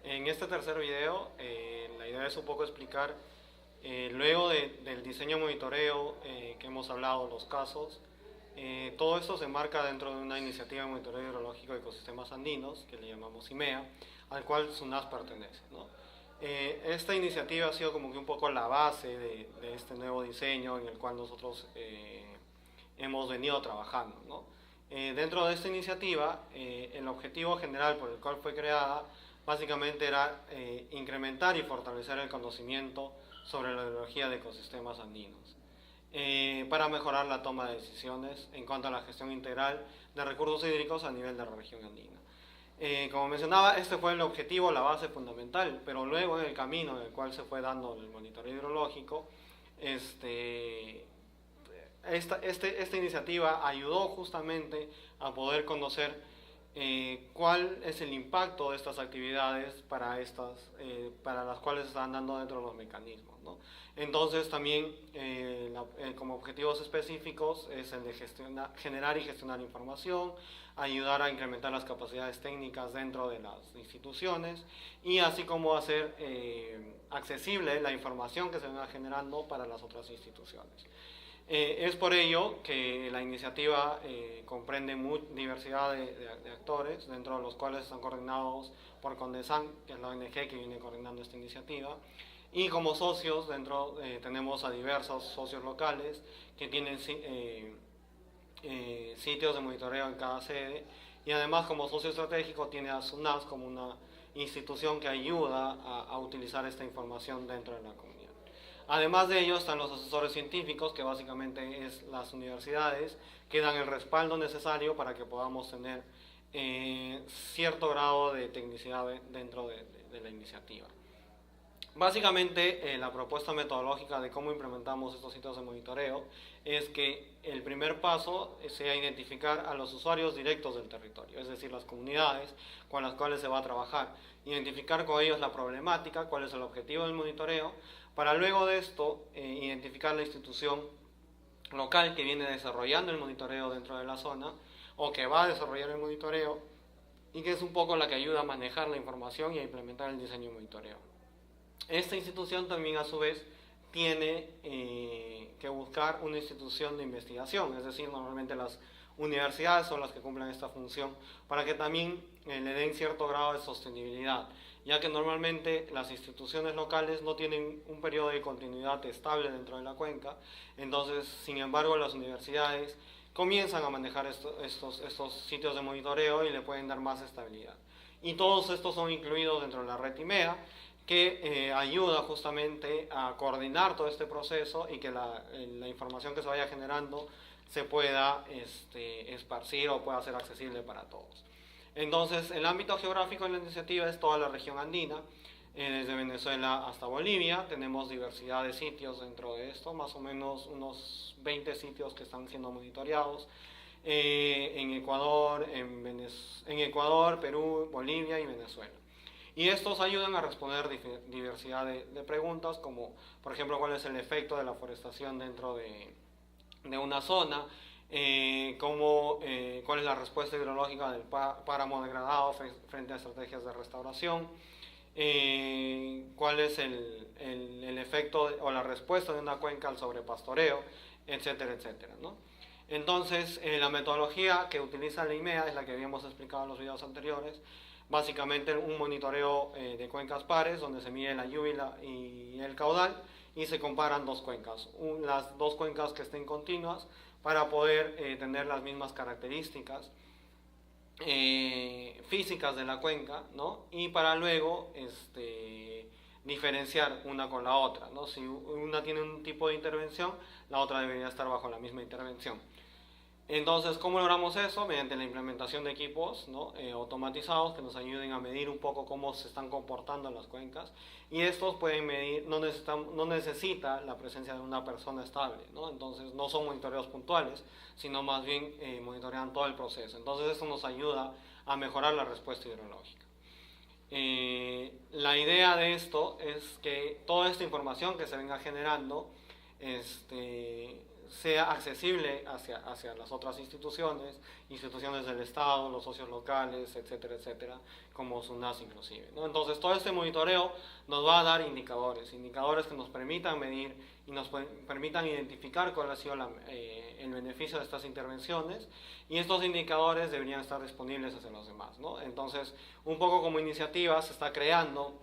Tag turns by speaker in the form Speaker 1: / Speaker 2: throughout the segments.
Speaker 1: En este tercer video, la idea es un poco explicar, luego del diseño y monitoreo que hemos hablado, los casos, todo esto se enmarca dentro de una iniciativa de monitoreo hidrológico de ecosistemas andinos, que le llamamos IMEA, al cual SUNAS pertenece, ¿no? Esta iniciativa ha sido como que un poco la base de este nuevo diseño en el cual nosotros hemos venido trabajando, ¿no? Dentro de esta iniciativa, el objetivo general por el cual fue creada básicamente era incrementar y fortalecer el conocimiento sobre la hidrología de ecosistemas andinos, para mejorar la toma de decisiones en cuanto a la gestión integral de recursos hídricos a nivel de la región andina. Como mencionaba, este fue el objetivo, la base fundamental, pero luego en el camino en el cual se fue dando el monitoreo hidrológico, esta iniciativa ayudó justamente a poder conocer cuál es el impacto de estas actividades para las cuales se están dando dentro de los mecanismos, ¿no? Entonces también como objetivos específicos es el de generar y gestionar información, ayudar a incrementar las capacidades técnicas dentro de las instituciones y así como hacer accesible la información que se venga generando para las otras instituciones. Es por ello que la iniciativa comprende diversidad de actores, dentro de los cuales están coordinados por CONDESAN, que es la ONG que viene coordinando esta iniciativa, y como socios tenemos a diversos socios locales que tienen sitios de monitoreo en cada sede, y además como socio estratégico tiene a SUNAS como una institución que ayuda a utilizar esta información dentro de la comunidad. Además de ello están los asesores científicos, que básicamente es las universidades, que dan el respaldo necesario para que podamos tener cierto grado de tecnicidad dentro de la iniciativa. Básicamente la propuesta metodológica de cómo implementamos estos sitios de monitoreo es que el primer paso sea identificar a los usuarios directos del territorio, es decir, las comunidades con las cuales se va a trabajar, identificar con ellos la problemática, cuál es el objetivo del monitoreo, para luego de esto identificar la institución local que viene desarrollando el monitoreo dentro de la zona o que va a desarrollar el monitoreo y que es un poco la que ayuda a manejar la información y a implementar el diseño de monitoreo. Esta institución también a su vez tiene que buscar una institución de investigación, es decir, normalmente las universidades son las que cumplen esta función para que también le den cierto grado de sostenibilidad, ya que normalmente las instituciones locales no tienen un periodo de continuidad estable dentro de la cuenca, entonces, sin embargo, las universidades comienzan a manejar estos sitios de monitoreo y le pueden dar más estabilidad. Y todos estos son incluidos dentro de la red IMEA, que ayuda justamente a coordinar todo este proceso y que la información que se vaya generando se pueda esparcir o pueda ser accesible para todos. Entonces, el ámbito geográfico de la iniciativa es toda la región andina, desde Venezuela hasta Bolivia. Tenemos diversidad de sitios dentro de esto, más o menos unos 20 sitios que están siendo monitoreados en Ecuador, Perú, Bolivia y Venezuela. Y estos ayudan a responder diversidad de preguntas, como por ejemplo cuál es el efecto de la forestación dentro de una zona, cuál es la respuesta hidrológica del páramo degradado frente a estrategias de restauración, cuál es el efecto o la respuesta de una cuenca al sobrepastoreo, etcétera, etcétera, ¿no? Entonces, la metodología que utiliza la IMEA es la que habíamos explicado en los videos anteriores. Básicamente un monitoreo de cuencas pares, donde se mide la lluvia y el caudal, y se comparan dos cuencas, las dos cuencas que estén continuas, para poder tener las mismas características físicas de la cuenca, ¿no? Y para luego diferenciar una con la otra, ¿no? Si una tiene un tipo de intervención, la otra debería estar bajo la misma intervención. Entonces, ¿cómo logramos eso? Mediante la implementación de equipos, ¿no? Automatizados que nos ayuden a medir un poco cómo se están comportando las cuencas, y estos pueden medir, no necesita la presencia de una persona estable, ¿no? Entonces no son monitoreos puntuales, sino más bien monitorean todo el proceso. Entonces esto nos ayuda a mejorar la respuesta hidrológica. La idea de esto es que toda esta información que se venga generando sea accesible hacia las otras instituciones del Estado, los socios locales, etcétera, etcétera, como SUNAS inclusive, ¿no? Entonces todo este monitoreo nos va a dar indicadores que nos permitan medir y nos permitan identificar cuál ha sido el beneficio de estas intervenciones, y estos indicadores deberían estar disponibles hacia los demás, ¿no? Entonces, un poco como iniciativa se está creando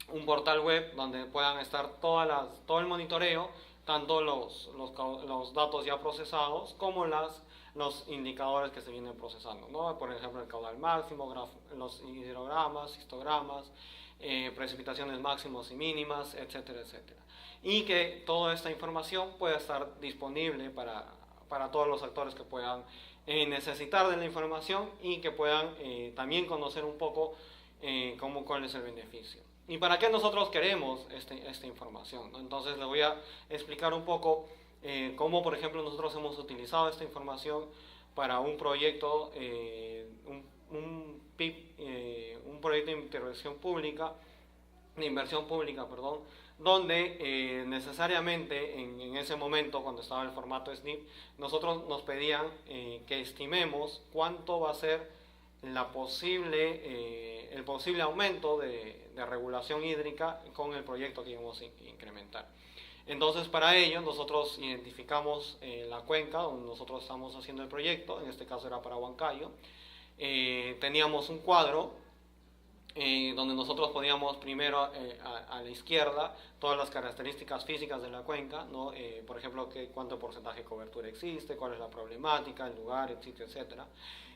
Speaker 1: un portal web donde puedan estar todo el monitoreo, tanto los datos ya procesados como los indicadores que se vienen procesando, ¿no? Por ejemplo, el caudal máximo, los hidrogramas, histogramas, precipitaciones máximos y mínimas, etcétera, etcétera. Y que toda esta información pueda estar disponible para todos los actores que puedan necesitar de la información y que puedan también conocer un poco cuál es el beneficio. ¿Y para qué nosotros queremos esta información, ¿no? Entonces les voy a explicar un poco cómo, por ejemplo, nosotros hemos utilizado esta información para un proyecto, un PIB, un proyecto de inversión pública, perdón, donde necesariamente en ese momento, cuando estaba el formato SNIP, nosotros nos pedían que estimemos cuánto va a ser el posible aumento de regulación hídrica con el proyecto que íbamos a incrementar. Entonces, para ello, nosotros identificamos la cuenca donde nosotros estamos haciendo el proyecto, en este caso era para Huancayo. Teníamos un cuadro donde nosotros poníamos primero a la izquierda todas las características físicas de la cuenca, ¿no? Por ejemplo, cuánto porcentaje de cobertura existe, cuál es la problemática, el lugar, el sitio, etc.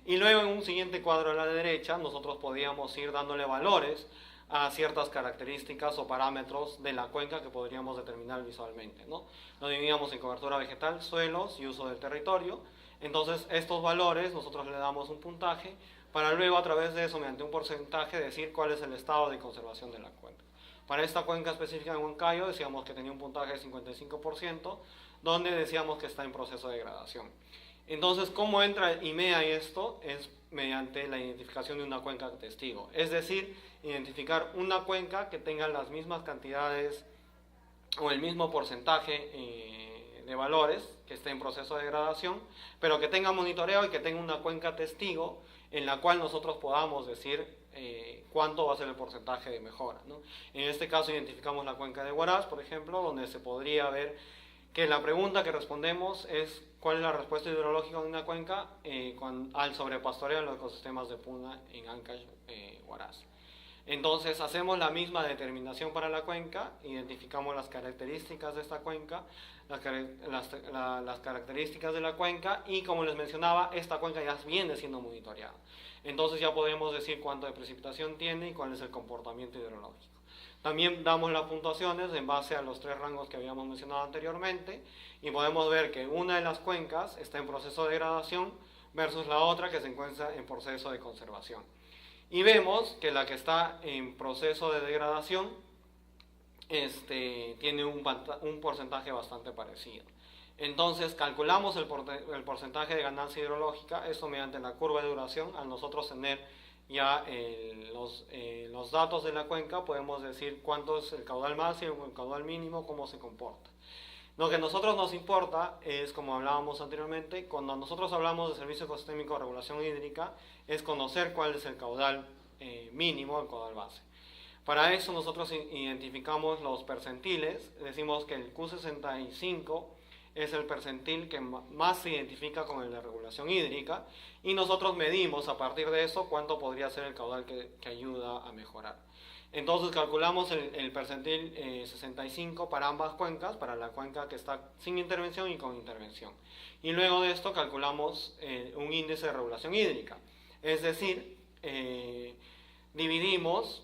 Speaker 1: Y luego en un siguiente cuadro a la derecha nosotros podíamos ir dándole valores a ciertas características o parámetros de la cuenca que podríamos determinar visualmente, ¿no? Lo dividíamos en cobertura vegetal, suelos y uso del territorio. Entonces estos valores nosotros le damos un puntaje para luego a través de eso, mediante un porcentaje, decir cuál es el estado de conservación de la cuenca. Para esta cuenca específica en Huancayo decíamos que tenía un puntaje de 55%, donde decíamos que está en proceso de degradación. Entonces, ¿cómo entra el IMEA y esto? Es mediante la identificación de una cuenca testigo. Es decir, identificar una cuenca que tenga las mismas cantidades o el mismo porcentaje de valores, que esté en proceso de degradación, pero que tenga monitoreo y que tenga una cuenca testigo en la cual nosotros podamos decir cuánto va a ser el porcentaje de mejora, ¿no? En este caso identificamos la cuenca de Huaraz, por ejemplo, donde se podría ver que la pregunta que respondemos es cuál es la respuesta hidrológica de una cuenca al sobrepastoreo en los ecosistemas de Puna en Ancash, Huaraz. Entonces hacemos la misma determinación para la cuenca, identificamos las características de esta cuenca, las características de la cuenca, y como les mencionaba, esta cuenca ya viene siendo monitoreada. Entonces ya podemos decir cuánto de precipitación tiene y cuál es el comportamiento hidrológico. También damos las puntuaciones en base a los 3 rangos que habíamos mencionado anteriormente, y podemos ver que una de las cuencas está en proceso de degradación versus la otra que se encuentra en proceso de conservación. Y vemos que la que está en proceso de degradación tiene un porcentaje bastante parecido. Entonces calculamos el porcentaje de ganancia hidrológica, esto mediante la curva de duración. Al nosotros tener ya los datos de la cuenca, podemos decir cuánto es el caudal máximo, el caudal mínimo, cómo se comporta. Lo que a nosotros nos importa es, como hablábamos anteriormente, cuando nosotros hablamos de servicio ecosistémico de regulación hídrica, es conocer cuál es el caudal mínimo, el caudal base. Para eso nosotros identificamos los percentiles, decimos que el Q65 es el percentil que más se identifica con el de regulación hídrica, y nosotros medimos a partir de eso cuánto podría ser el caudal que ayuda a mejorar. Entonces calculamos el percentil 65 para ambas cuencas, para la cuenca que está sin intervención y con intervención. Y luego de esto calculamos un índice de regulación hídrica. Es decir, dividimos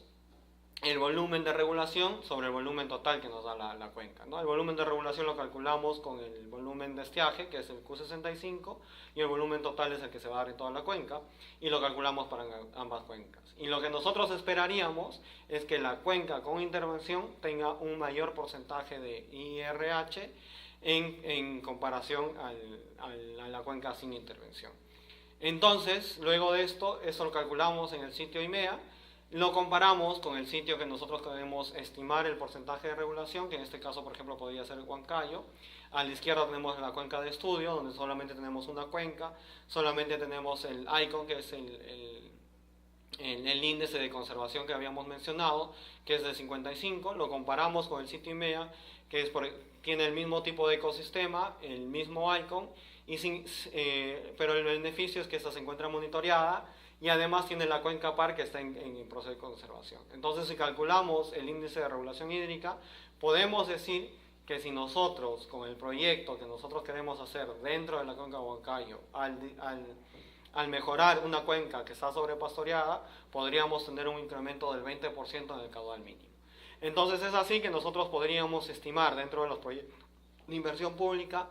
Speaker 1: el volumen de regulación sobre el volumen total que nos da la cuenca, ¿no? El volumen de regulación lo calculamos con el volumen de estiaje, que es el Q65, y el volumen total es el que se va a dar en toda la cuenca, y lo calculamos para ambas cuencas. Y lo que nosotros esperaríamos es que la cuenca con intervención tenga un mayor porcentaje de IRH en comparación a la cuenca sin intervención. Entonces, luego de esto, eso lo calculamos en el sitio IMEA, Lo comparamos con el sitio que nosotros queremos estimar el porcentaje de regulación, que en este caso, por ejemplo, podría ser Huancayo. A la izquierda tenemos la cuenca de estudio, donde solamente tenemos una cuenca, solamente tenemos el ICON, que es el índice de conservación que habíamos mencionado, que es de 55. Lo comparamos con el sitio IMEA, que tiene el mismo tipo de ecosistema, el mismo ICON, pero el beneficio es que esta se encuentra monitoreada y además tiene la cuenca PAR que está en proceso de conservación. Entonces, si calculamos el índice de regulación hídrica, podemos decir que si nosotros, con el proyecto que nosotros queremos hacer dentro de la cuenca de Huancayo, al mejorar una cuenca que está sobrepastoreada, podríamos tener un incremento del 20% en el caudal mínimo. Entonces es así que nosotros podríamos estimar dentro de los proyectos de inversión pública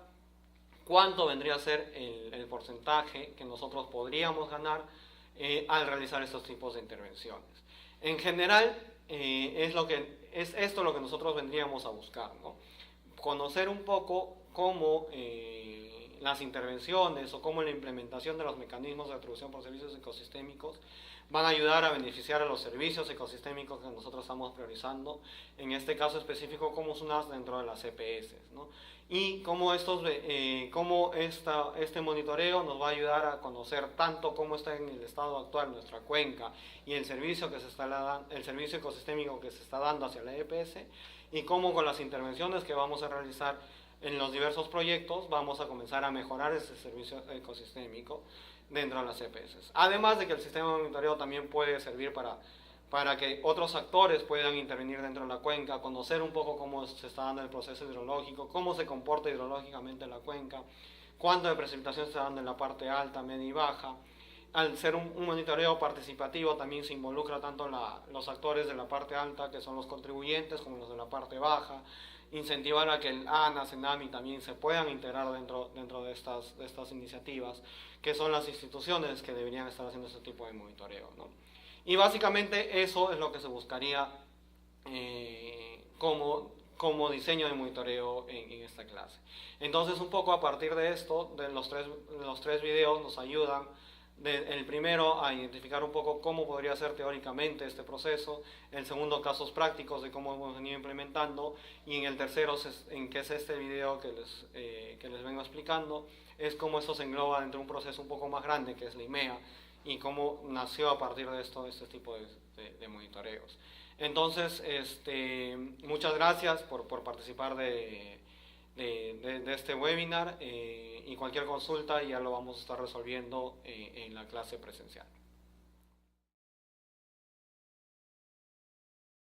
Speaker 1: cuánto vendría a ser el porcentaje que nosotros podríamos ganar al realizar estos tipos de intervenciones. En general, es esto lo que nosotros vendríamos a buscar, ¿no? Conocer un poco cómo las intervenciones o cómo la implementación de los mecanismos de atribución por servicios ecosistémicos van a ayudar a beneficiar a los servicios ecosistémicos que nosotros estamos priorizando, en este caso específico como SUNAS dentro de las CPS, ¿no? Y cómo, este monitoreo nos va a ayudar a conocer tanto cómo está en el estado actual nuestra cuenca y el servicio ecosistémico que se está dando hacia la EPS, y cómo con las intervenciones que vamos a realizar en los diversos proyectos vamos a comenzar a mejorar ese servicio ecosistémico dentro de las EPS. Además de que el sistema de monitoreo también puede servir para que otros actores puedan intervenir dentro de la cuenca, conocer un poco cómo se está dando el proceso hidrológico, cómo se comporta hidrológicamente la cuenca, cuánto de precipitación se está dando en la parte alta, media y baja. Al ser un monitoreo participativo también se involucra tanto los actores de la parte alta, que son los contribuyentes, como los de la parte baja, incentivar a que el ANAS, ENAMI también se puedan integrar dentro de estas iniciativas, que son las instituciones que deberían estar haciendo este tipo de monitoreo, ¿no? Y básicamente eso es lo que se buscaría como diseño de monitoreo en esta clase. Entonces, un poco a partir de esto, de los tres videos nos ayudan. El primero a identificar un poco cómo podría ser teóricamente este proceso, el segundo casos prácticos de cómo hemos venido implementando, y en el tercero, en que es este video que les vengo explicando, es cómo esto se engloba dentro de un proceso un poco más grande que es la IMEA y cómo nació a partir de este tipo de monitoreos. Entonces, muchas gracias por participar de este webinar, y cualquier consulta ya lo vamos a estar resolviendo en la clase presencial.